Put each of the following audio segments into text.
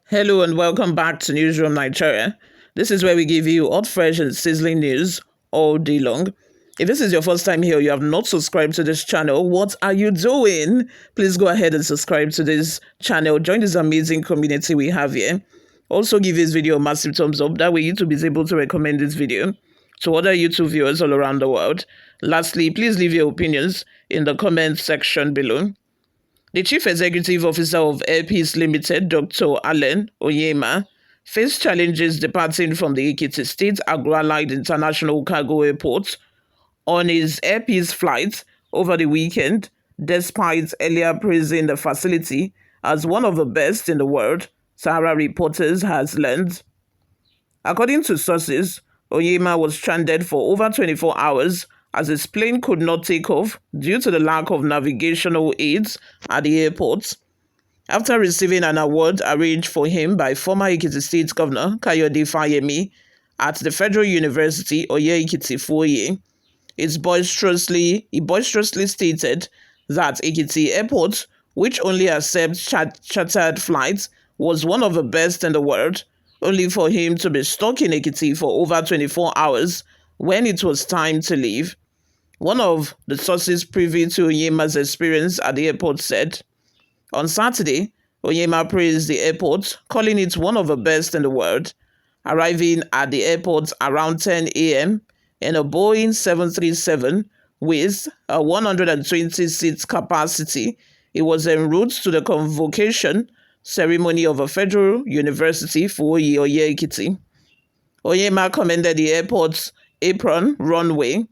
Hello and welcome back to Newsroom Nigeria. This is where we give you hot, fresh, and sizzling news all day long. If this is your first time here, you have not subscribed to this channel, what are you doing? Please go ahead and subscribe to this channel. Join this amazing community we have here. Also give this video a massive thumbs up. That way YouTube is able to recommend this video to other YouTube viewers all around the world. Lastly, please leave your opinions in the comment section below. The Chief Executive Officer of Air Peace Limited, Dr. Onyema, faced challenges departing from the Ekiti State Agro-Allied International Cargo Airport on his Air Peace flight over the weekend, despite earlier praising the facility as one of the best in the world, Sahara Reporters has learned. According to sources, Onyema was stranded for over 24 hours as his plane could not take off due to the lack of navigational aids at the airport. After receiving an award arranged for him by former Ekiti State Governor Kayode Fayemi at the Federal University Ekiti Foye, he boisterously stated that Ekiti Airport, which only accepts chartered flights, was one of the best in the world, only for him to be stuck in Ekiti for over 24 hours when it was time to leave. One of the sources privy to Onyema's experience at the airport said, on Saturday, Onyema praised the airport, calling it one of the best in the world. Arriving at the airport around 10 a.m. in a Boeing 737 with a 120-seat capacity, he was en route to the convocation ceremony of a federal university for Ekiti. Onyema commended the airport's apron, runway,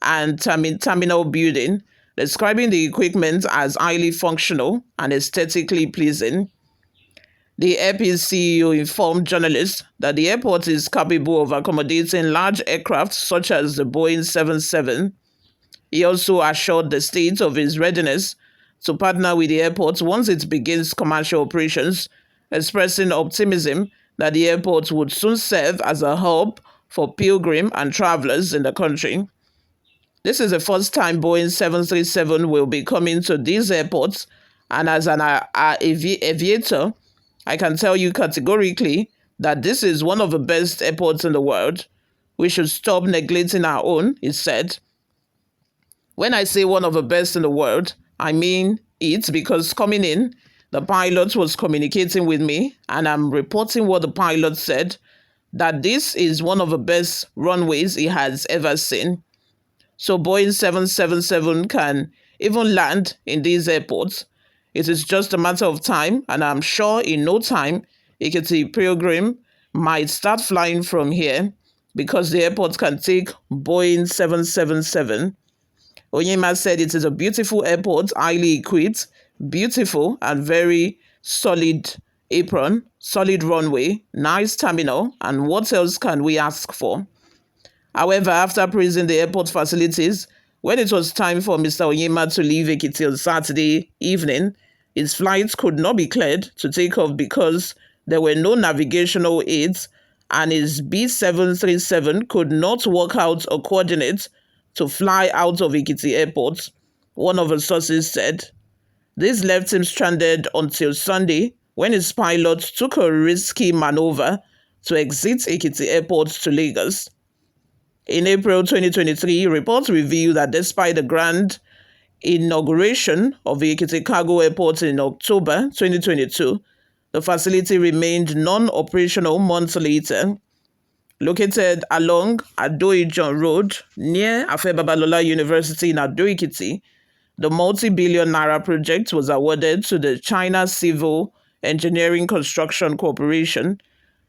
and terminal building, describing the equipment as highly functional and aesthetically pleasing. The Airpeace CEO informed journalists that the airport is capable of accommodating large aircraft such as the Boeing 77. He also assured the state of his readiness to partner with the airport once it begins commercial operations, expressing optimism that the airport would soon serve as a hub for pilgrims and travelers in the country. This is the first time Boeing 737 will be coming to these airports, and as an aviator, I can tell you categorically that this is one of the best airports in the world. We should stop neglecting our own, he said. When I say one of the best in the world, I mean it because coming in, the pilot was communicating with me, and I'm reporting what the pilot said, that this is one of the best runways he has ever seen. So Boeing 777 can even land in these airports. It is just a matter of time, and I'm sure in no time, Ekiti Pilgrim might start flying from here because the airport can take Boeing 777. Onyema said it is a beautiful airport, highly equipped, beautiful and very solid apron, solid runway, nice terminal, and what else can we ask for? However, after praising the airport facilities, when it was time for Mr. Onyema to leave Ekiti on Saturday evening, his flight could not be cleared to take off because there were no navigational aids, and his B737 could not work out a coordinate to fly out of Ekiti Airport, one of the sources said. This left him stranded until Sunday when his pilot took a risky maneuver to exit Ekiti Airport to Lagos. In April 2023, reports revealed that despite the grand inauguration of the Ekiti Cargo Airport in October 2022, the facility remained non-operational months later. Located along Ado-Ijan Road near Afe Babalola University in Ado-Ekiti, the multi-billion naira project was awarded to the China Civil Engineering Construction Corporation,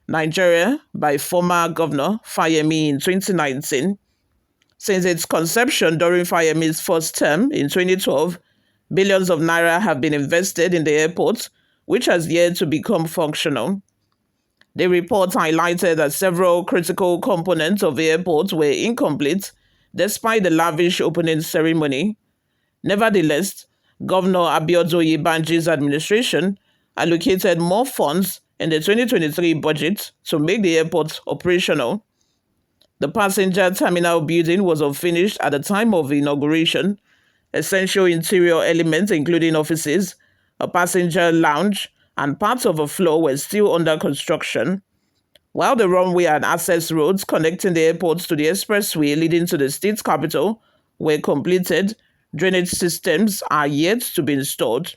Nigeria, by former Governor Fayemi in 2019. Since its conception during Fayemi's first term in 2012, billions of naira have been invested in the airport, which has yet to become functional. The report highlighted that several critical components of the airport were incomplete despite the lavish opening ceremony. Nevertheless, Governor Abiodun Oyebanji's administration allocated more funds in the 2023 budget to make the airport operational. The passenger terminal building was unfinished at the time of the inauguration. Essential interior elements, including offices, a passenger lounge, and parts of the floor were still under construction. While the runway and access roads connecting the airport to the expressway leading to the state capital were completed, drainage systems are yet to be installed.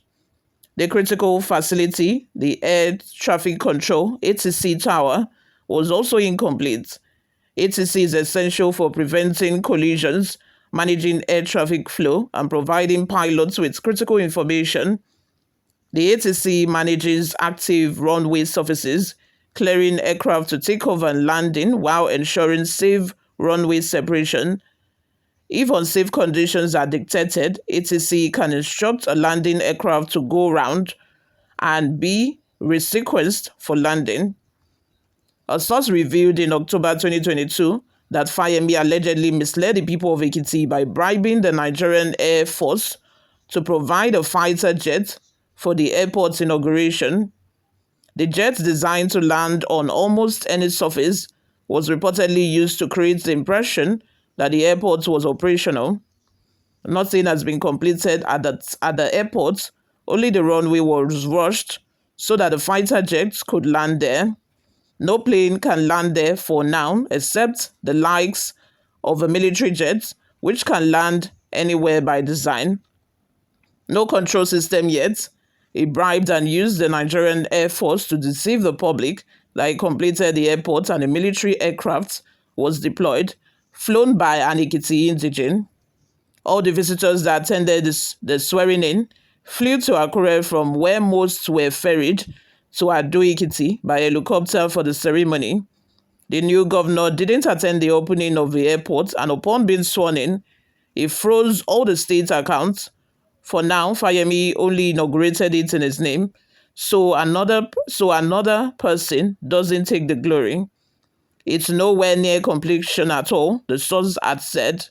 The critical facility, the Air Traffic Control (ATC) tower, was also incomplete. ATC is essential for preventing collisions, managing air traffic flow, and providing pilots with critical information. The ATC manages active runway surfaces, clearing aircraft to take off and landing while ensuring safe runway separation. If unsafe conditions are dictated, ATC can instruct a landing aircraft to go round and be resequenced for landing. A source revealed in October 2022 that Fayemi allegedly misled the people of Ekiti by bribing the Nigerian Air Force to provide a fighter jet for the airport's inauguration. The jet, designed to land on almost any surface, was reportedly used to create the impression that the airport was operational. Nothing has been completed at the airport, only the runway was rushed so that the fighter jets could land there. No plane can land there for now except the likes of a military jet, which can land anywhere by design. No control system yet. He bribed and used the Nigerian Air Force to deceive the public that he completed the airport and a military aircraft was deployed, flown by an Ekiti indigene. All the visitors that attended the swearing-in flew to Akure from where most were ferried to Ado Ekiti by helicopter for the ceremony. The new governor didn't attend the opening of the airport, and upon being sworn in, he froze all the state accounts. For now, Fayemi only inaugurated it in his name, so another person doesn't take the glory. It's nowhere near completion at all, the source had said.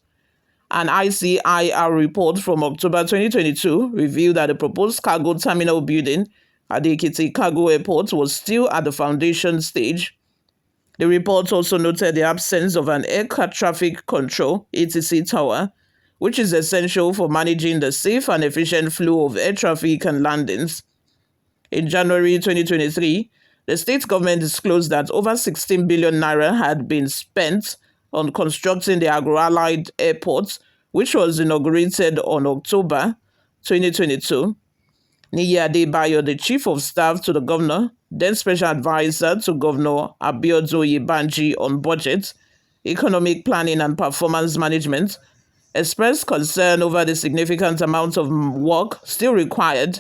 An ICIR report from October 2022 revealed that the proposed cargo terminal building at the Ekiti Cargo Airport was still at the foundation stage. The report also noted the absence of an air traffic control (ATC) tower, which is essential for managing the safe and efficient flow of air traffic and landings. In January 2023, the state government disclosed that over 16 billion naira had been spent on constructing the Agro-Allied Airport, which was inaugurated on October 2022. Niyi Adebayo, the chief of staff to the governor, then special advisor to Governor Abiodun Yebanji on budget, economic planning and performance management, expressed concern over the significant amount of work still required,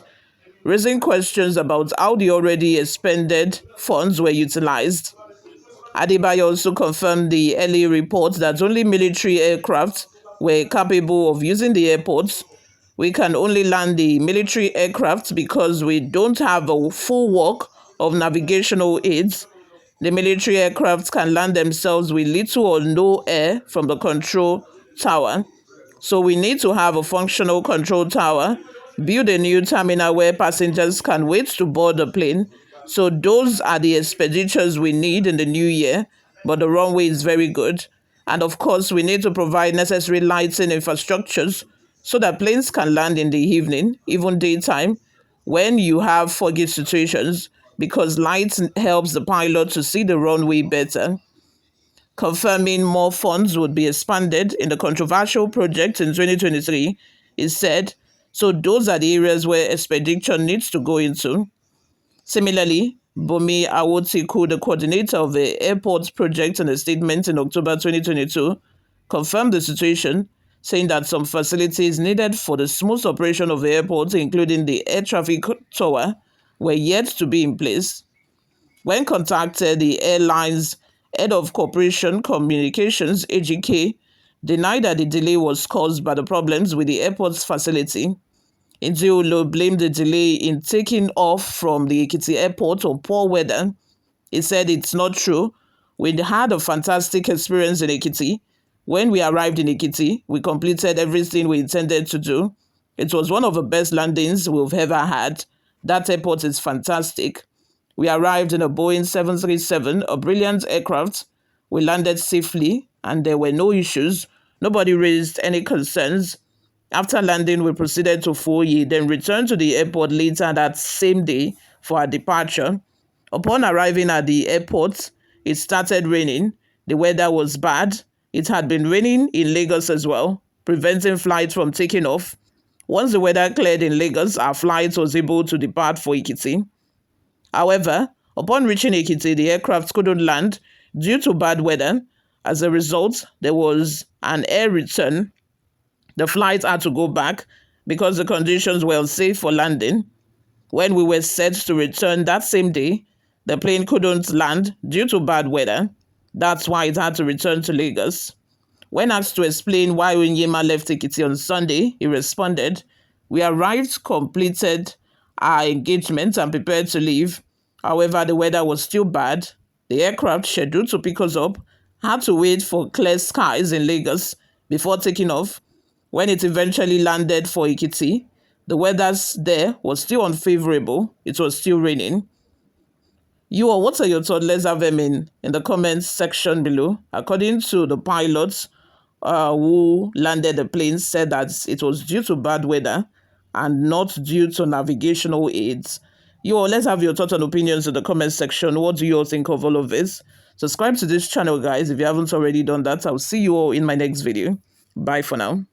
raising questions about how the already expended funds were utilized. Adebayo also confirmed the early report that only military aircraft were capable of using the airports. We can only land the military aircraft because we don't have a full work of navigational aids. The military aircraft can land themselves with little or no air from the control tower. So we need to have a functional control tower, build a new terminal where passengers can wait to board the plane. So those are the expenditures we need in the new year, but the runway is very good. And of course, we need to provide necessary lighting infrastructures so that planes can land in the evening, even daytime, when you have foggy situations, because light helps the pilot to see the runway better. Confirming more funds would be expanded in the controversial project in 2023, it said, so those are the areas where expenditure needs to go into. Similarly, Bomi Awotiku, the coordinator of the airport project, in a statement in October 2022, confirmed the situation, saying that some facilities needed for the smooth operation of the airport, including the air traffic tower, were yet to be in place. When contacted, the airline's head of corporation communications, AGK, denied that the delay was caused by the problems with the airport's facility. Nziolo blamed the delay in taking off from the Ekiti airport on poor weather. He said it's not true. We had a fantastic experience in Ekiti. When we arrived in Ekiti, we completed everything we intended to do. It was one of the best landings we've ever had. That airport is fantastic. We arrived in a Boeing 737, a brilliant aircraft. We landed safely and there were no issues. Nobody raised any concerns. After landing, we proceeded to Foye, then returned to the airport later that same day for our departure. Upon arriving at the airport, it started raining. The weather was bad. It had been raining in Lagos as well, preventing flights from taking off. Once the weather cleared in Lagos, our flight was able to depart for Ekiti. However, upon reaching Ekiti, the aircraft couldn't land due to bad weather. As a result, there was an air return. The flight had to go back because the conditions were unsafe for landing. When we were set to return that same day, the plane couldn't land due to bad weather. That's why it had to return to Lagos. When asked to explain why Onyema left Ekiti on Sunday, he responded, "We arrived, completed our engagement and prepared to leave. However, the weather was still bad. The aircraft scheduled to pick us up had to wait for clear skies in Lagos before taking off. When it eventually landed for Ekiti, the weather there was still unfavorable. It was still raining." You all, what are your thoughts? Let's have them in the comments section below. According to the pilots who landed the plane, said that it was due to bad weather and not due to navigational aids. You all, let's have your thoughts and opinions in the comment section. What do you all think of all of this? Subscribe to this channel, guys, if you haven't already done that. I'll see you all in my next video. Bye for now.